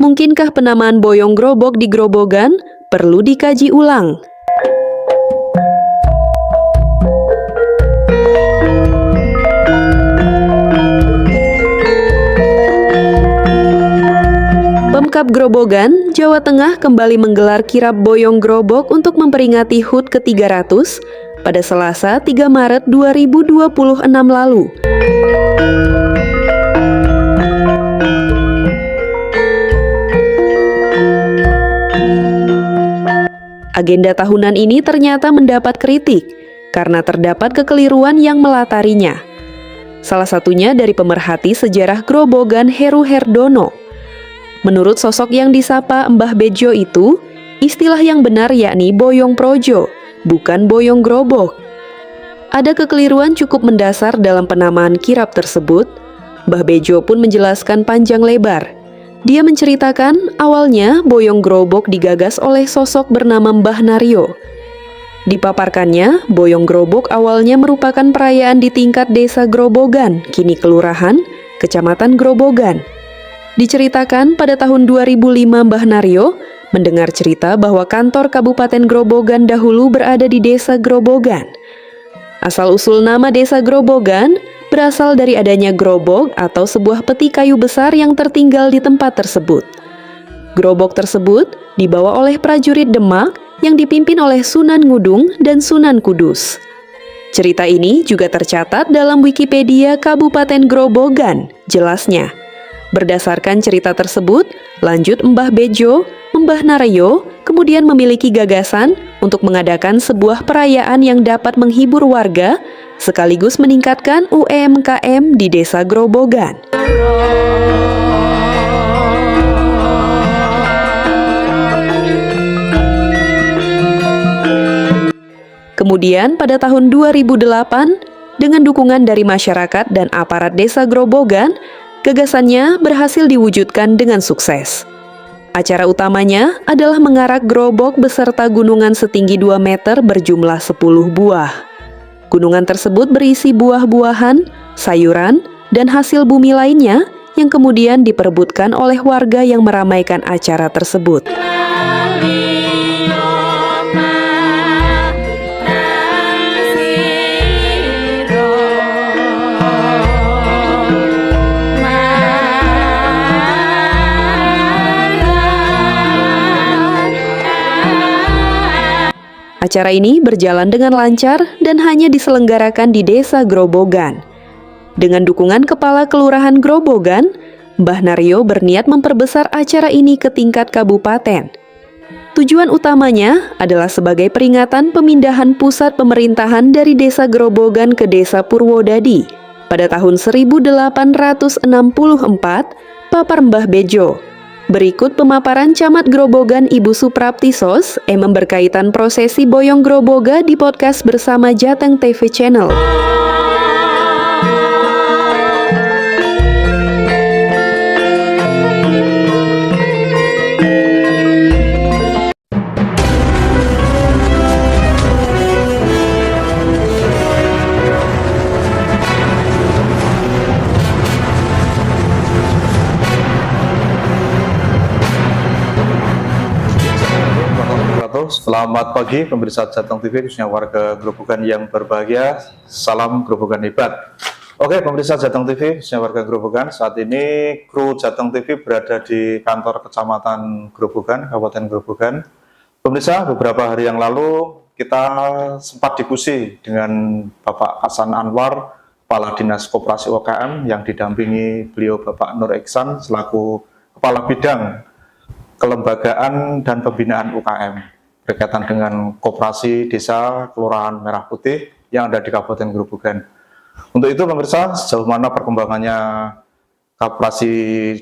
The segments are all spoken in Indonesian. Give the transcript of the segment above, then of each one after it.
Mungkinkah penamaan Boyong Grobok di Grobogan perlu dikaji ulang? Pemkab Grobogan, Jawa Tengah kembali menggelar kirab Boyong Grobok untuk memperingati HUT ke-300 pada Selasa 3 Maret 2026 lalu. Agenda tahunan ini ternyata mendapat kritik karena terdapat kekeliruan yang melatarinya. Salah satunya dari pemerhati sejarah Grobogan Heru Herdono. Menurut sosok yang disapa Mbah Bejo itu, istilah yang benar yakni Boyong Projo, bukan Boyong Grobok. Ada kekeliruan cukup mendasar dalam penamaan kirab tersebut. Mbah Bejo pun menjelaskan panjang lebar. Dia menceritakan awalnya Boyong Grobok digagas oleh sosok bernama Mbah Naryo. Dipaparkannya, Boyong Grobok awalnya merupakan perayaan di tingkat desa Grobogan, kini kelurahan, kecamatan Grobogan. Diceritakan pada tahun 2005 Mbah Naryo mendengar cerita bahwa kantor Kabupaten Grobogan dahulu berada di desa Grobogan. Asal-usul nama desa Grobogan berasal dari adanya grobok atau sebuah peti kayu besar yang tertinggal di tempat tersebut. Grobok tersebut dibawa oleh prajurit Demak yang dipimpin oleh Sunan Ngudung dan Sunan Kudus. Cerita ini juga tercatat dalam Wikipedia Kabupaten Grobogan, jelasnya. Berdasarkan cerita tersebut, lanjut Mbah Bejo, Mbah Naryo, kemudian memiliki gagasan untuk mengadakan sebuah perayaan yang dapat menghibur warga, sekaligus meningkatkan UMKM di desa Grobogan. Kemudian pada tahun 2008, dengan dukungan dari masyarakat dan aparat desa Grobogan, gagasannya berhasil diwujudkan dengan sukses. Acara utamanya adalah mengarak grobok beserta gunungan setinggi 2 meter berjumlah 10 buah. Gunungan tersebut berisi buah-buahan, sayuran, dan hasil bumi lainnya yang kemudian diperebutkan oleh warga yang meramaikan acara tersebut. Acara ini berjalan dengan lancar dan hanya diselenggarakan di desa Grobogan. Dengan dukungan Kepala Kelurahan Grobogan, Mbah Naryo berniat memperbesar acara ini ke tingkat kabupaten. Tujuan utamanya adalah sebagai peringatan pemindahan pusat pemerintahan dari desa Grobogan ke desa Purwodadi pada tahun 1864, papar Mbah Bejo. Berikut pemaparan Camat Grobogan Ibu Supraptisos berkaitan prosesi Boyong Groboga di podcast bersama Jateng TV Channel. Selamat pagi pemirsa Jateng TV, khususnya warga Grobogan yang berbahagia. Salam Grobogan hebat. Oke pemirsa Jateng TV, khususnya warga Grobogan, saat ini kru Jateng TV berada di kantor Kecamatan Grobogan, Kabupaten Grobogan. Pemirsa, beberapa hari yang lalu kita sempat diskusi dengan Bapak Hasan Anwar, Kepala Dinas Koperasi UKM, yang didampingi beliau Bapak Nur Iksan selaku Kepala Bidang Kelembagaan dan Pembinaan UKM berkaitan dengan koperasi desa Kelurahan Merah Putih yang ada di Kabupaten Grobogan. Untuk itu pemirsa, sejauh mana perkembangannya koperasi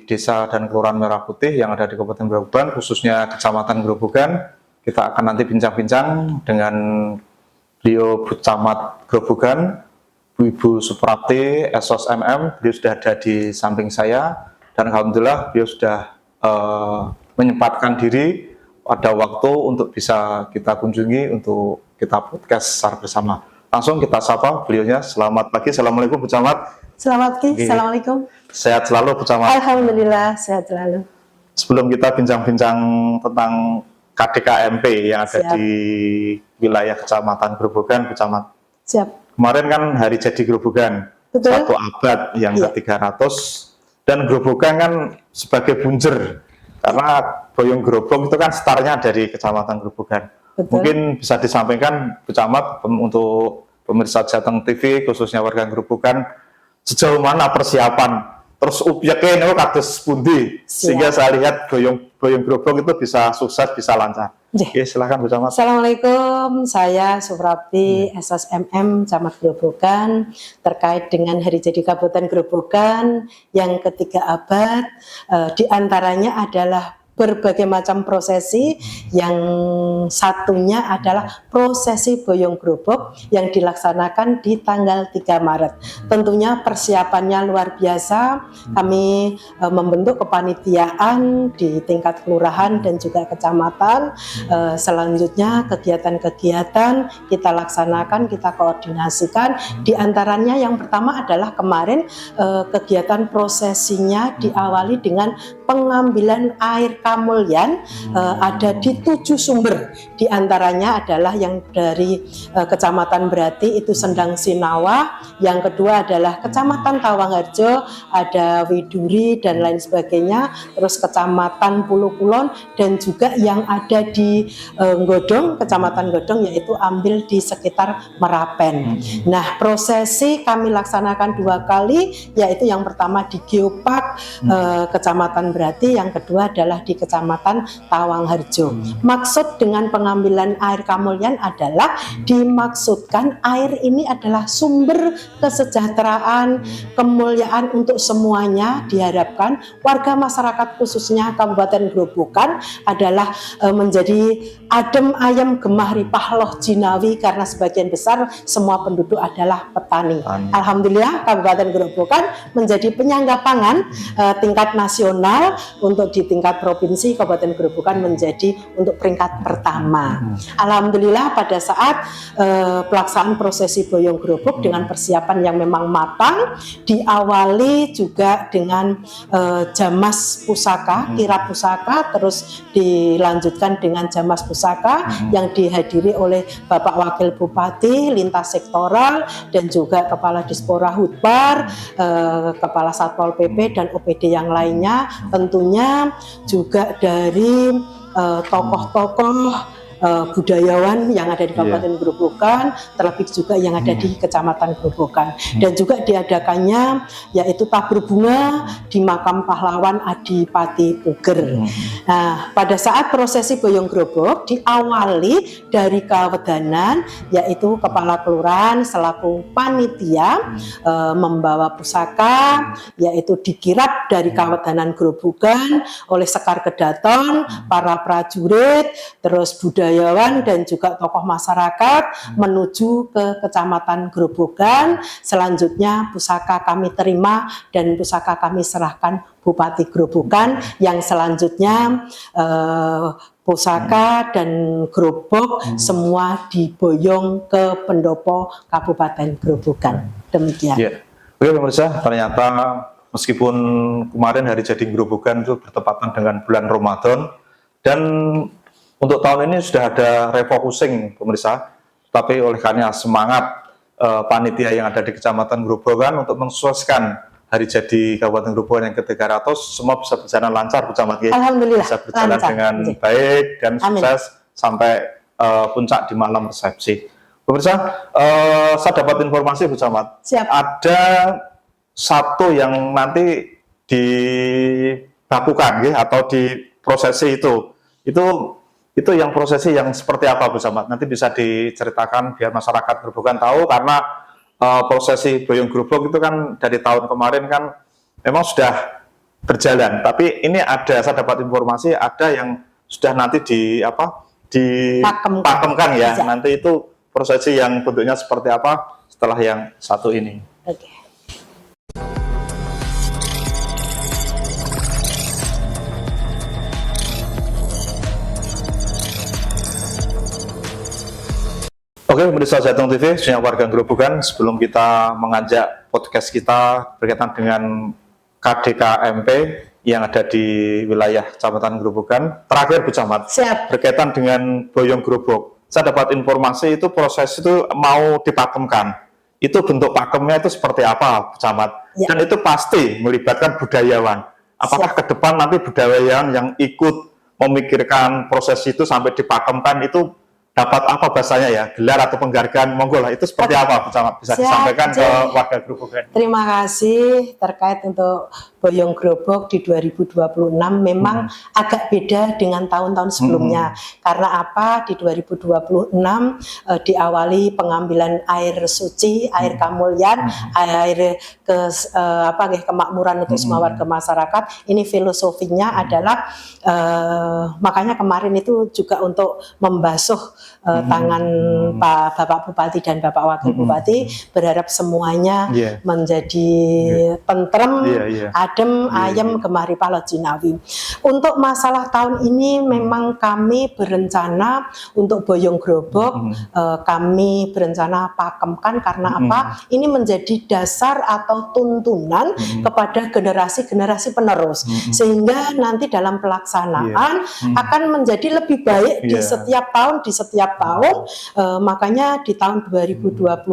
desa dan Kelurahan Merah Putih yang ada di Kabupaten Grobogan, khususnya Kecamatan Grobogan, kita akan nanti bincang-bincang dengan beliau Camat Grobogan, Bu Ibu Suprapti, SOS beliau sudah ada di samping saya, dan alhamdulillah beliau sudah menyempatkan diri ada waktu untuk bisa kita kunjungi untuk kita podcast secara bersama. Langsung kita sapa beliaunya. Selamat pagi, assalamualaikum Bu Camat. Selamat pagi, assalamualaikum. Sehat selalu Bu Camat. Alhamdulillah sehat selalu. sebelum kita bincang-bincang tentang KDKMP yang ada Siap. di wilayah Kecamatan Grobogan, Siap. kemarin kan hari jadi Grobogan, Betul. 1 abad yang Iya. ke-300, dan Grobogan kan sebagai bunjer, karena Boyong Grobong itu kan startnya dari Kecamatan Grobogan. Betul. Mungkin bisa disampaikan Bu Camat untuk pemirsa Jateng TV, khususnya warga Grobogan, sejauh mana persiapan, terus objeknya ini kados pundi, sehingga saya lihat Boyong Grobong itu bisa sukses, bisa lancar. Oke, silakan Bu Camat. Assalamualaikum, saya Suprapti, SSMM Camat Grobogan, terkait dengan Hari Jadi Kabupaten Grobogan yang ke-3 abad, diantaranya adalah berbagai macam prosesi, yang satunya adalah prosesi Boyong Grobog yang dilaksanakan di tanggal 3 Maret. Tentunya persiapannya luar biasa, kami membentuk kepanitiaan di tingkat kelurahan dan juga kecamatan. Selanjutnya kegiatan-kegiatan kita laksanakan, kita koordinasikan, diantaranya yang pertama adalah kemarin kegiatan prosesinya diawali dengan pengambilan air kamulyan, ada di 7 sumber, diantaranya adalah yang dari Kecamatan Berati itu Sendang Sinawa, yang kedua adalah Kecamatan Tawangharjo ada Widuri dan lain sebagainya, terus Kecamatan Pulau Kulon, dan juga yang ada di Godong, Kecamatan Godong, yaitu ambil di sekitar Merapen. Nah, prosesi kami laksanakan 2 kali, yaitu yang pertama di Geopark Kecamatan Berati, yang kedua adalah di Kecamatan Tawangharjo. Maksud dengan pengambilan air kamulyan adalah dimaksudkan air ini adalah sumber kesejahteraan, kemuliaan untuk semuanya. Diharapkan warga masyarakat khususnya Kabupaten Grobogan adalah menjadi adem ayem gemah ripah loh jinawi, karena sebagian besar semua penduduk adalah petani. Alhamdulillah Kabupaten Grobogan menjadi penyangga pangan tingkat nasional. Untuk di tingkat provinsi, Kabupaten Grobogan menjadi untuk peringkat pertama. Alhamdulillah pada saat pelaksanaan prosesi Boyong Grobog dengan persiapan yang memang matang, diawali juga dengan jamas pusaka, kirap pusaka, terus dilanjutkan dengan jamas pusaka yang dihadiri oleh Bapak Wakil Bupati, lintas sektoral, dan juga Kepala Dispora Hutbar, Kepala Satpol PP dan OPD yang lainnya. Tentunya juga dari tokoh-tokoh budayawan yang ada di Kabupaten Grobogan, terlebih juga yang ada di Kecamatan Grobogan, dan juga diadakannya yaitu tabur bunga di makam pahlawan Adipati Puger. Nah, pada saat prosesi Boyong Grobog diawali dari Kawedanan, yaitu Kepala Kelurahan selaku panitia membawa pusaka, yaitu dikirap dari Kawedanan Grobogan oleh Sekar Kedaton, para prajurit, terus budayawan dan juga tokoh masyarakat menuju ke Kecamatan Grobogan. Selanjutnya pusaka kami terima dan pusaka kami serahkan Bupati Grobogan, yang selanjutnya pusaka dan gerobok semua diboyong ke pendopo Kabupaten Grobogan. Demikian. Ya. Oke pemirsa, ternyata meskipun kemarin hari jadi Grobogan itu bertepatan dengan bulan Ramadan, dan untuk tahun ini sudah ada refocusing pemirsa, tapi oleh karena semangat panitia yang ada di Kecamatan Grobogan untuk mensukseskan hari jadi Kabupaten Grobogan yang ke-300, semua bisa berjalan lancar Bu Camat. Alhamdulillah Bisa berjalan lancar dengan baik dan sukses. Amin. Sampai puncak di malam resepsi. Pemirsa, saya dapat informasi Bu Camat, Siap. ada satu yang nanti dilakukan ya, atau di prosesi itu yang prosesi yang seperti apa Bu Camat? Nanti bisa diceritakan biar masyarakat Grobogan tahu, karena prosesi Boyong Grobog itu kan dari tahun kemarin kan memang sudah berjalan, tapi ini ada, saya dapat informasi ada yang sudah nanti dipakemkan ya. Nanti itu prosesi yang bentuknya seperti apa setelah yang satu ini. Oke. Oke, pemirsa Jateng TV, khususnya warga Grobogan, sebelum kita mengajak podcast kita berkaitan dengan KDKMP yang ada di wilayah Kecamatan Grobogan. Terakhir Bu Camat, Siap. berkaitan dengan Boyong Grobok. Saya dapat informasi itu proses itu mau dipakemkan. Itu bentuk pakemnya itu seperti apa, Bu Camat? Ya. Dan itu pasti melibatkan budayawan. Apakah ke depan nanti budayawan yang ikut memikirkan proses itu sampai dipakemkan itu dapat apa bahasanya ya, gelar atau penghargaan, monggo lah, itu seperti apa Bu Camat? Bisa Siap, disampaikan ke Cik. warga Grobogan. Terima kasih terkait untuk Boyong Grobok di 2026 memang agak beda dengan tahun-tahun sebelumnya. Karena apa? Di 2026 diawali pengambilan air suci, air kamulyan, air kemakmuran untuk semua warga masyarakat. Ini filosofinya adalah makanya kemarin itu juga untuk membasuh tangan Pak Bapak Bupati dan Bapak Wakil Bupati, berharap semuanya menjadi tentrem, adem, ayem, gemari palo jinawi. Untuk masalah tahun ini memang kami berencana untuk Boyong Grobok, kami berencana pakemkan karena apa? Ini menjadi dasar atau tuntunan kepada generasi-generasi penerus, sehingga nanti dalam pelaksanaan akan menjadi lebih baik di setiap tahun, makanya di tahun 2026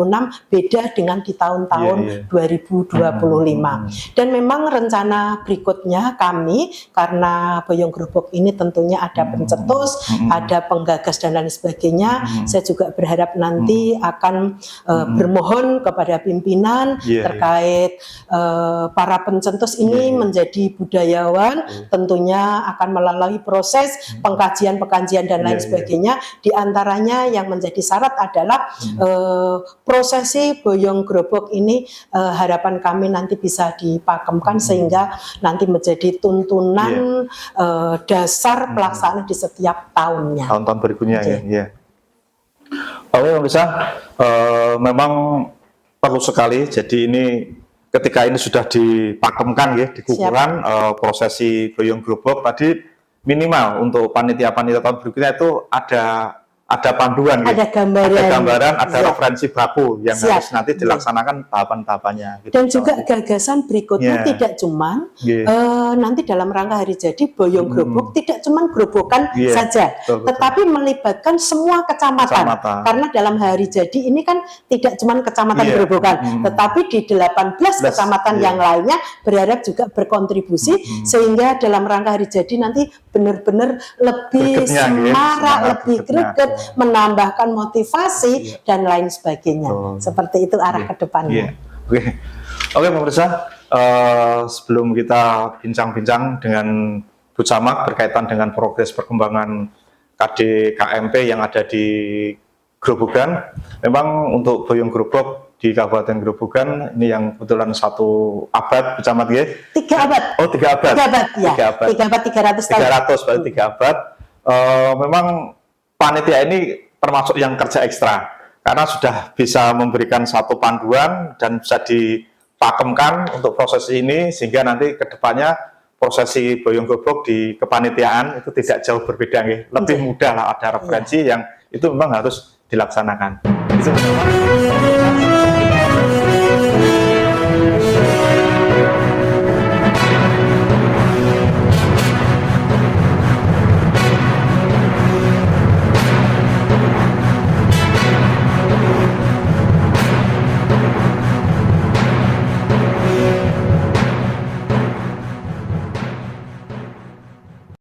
beda dengan di tahun-tahun 2025. Dan memang rencana berikutnya kami, karena Boyong Grobok ini tentunya ada pencetus, ada penggagas dan lain sebagainya, saya juga berharap nanti akan bermohon kepada pimpinan terkait para pencetus ini menjadi budayawan, tentunya akan melalui proses pengkajian dan lain sebagainya. Di antaranya yang menjadi syarat adalah prosesi Boyong Grobok ini harapan kami nanti bisa dipakemkan sehingga nanti menjadi tuntunan dasar pelaksanaan di setiap tahunnya. Tahun-tahun berikutnya ya. Oke, pemirsa, memang perlu sekali. Jadi ini ketika ini sudah dipakemkan ya, dikukuran prosesi Boyong Grobok tadi minimal untuk panitia-panitia tahun berikutnya itu ada panduan, ada gambaran, ada referensi baku yang harus nanti dilaksanakan tahapan-tahapannya. Gitu. Dan juga gagasan berikutnya tidak cuma nanti dalam rangka hari jadi Boyong Grobok tidak cuma gerobokan saja, tetapi melibatkan semua kecamatan. Karena dalam hari jadi ini kan tidak cuma kecamatan Grobogan, tetapi di 18 kecamatan yang lainnya berharap juga berkontribusi sehingga dalam rangka hari jadi nanti benar-benar lebih semarak, lebih greget, menambahkan motivasi dan lain sebagainya. Seperti itu arah ke depannya. Oke, pemirsa, sebelum kita bincang-bincang dengan Bu Camat berkaitan dengan progres perkembangan KD-KMP yang ada di Grobogan, memang untuk Boyong Grobok di Kabupaten Grobogan ini yang kebetulan 1 abad, Bu Camat ya? 3 abad. Oh, 3 abad. 3 abad, ya. 3 abad 300 tahun. 300, berarti 3 abad. Memang panitia ini termasuk yang kerja ekstra karena sudah bisa memberikan satu panduan dan bisa dipakemkan untuk proses ini sehingga nanti kedepannya prosesi Boyong Grobok di kepanitiaan itu tidak jauh berbeda, lebih mudah lah, ada referensi yang itu memang harus dilaksanakan. Itu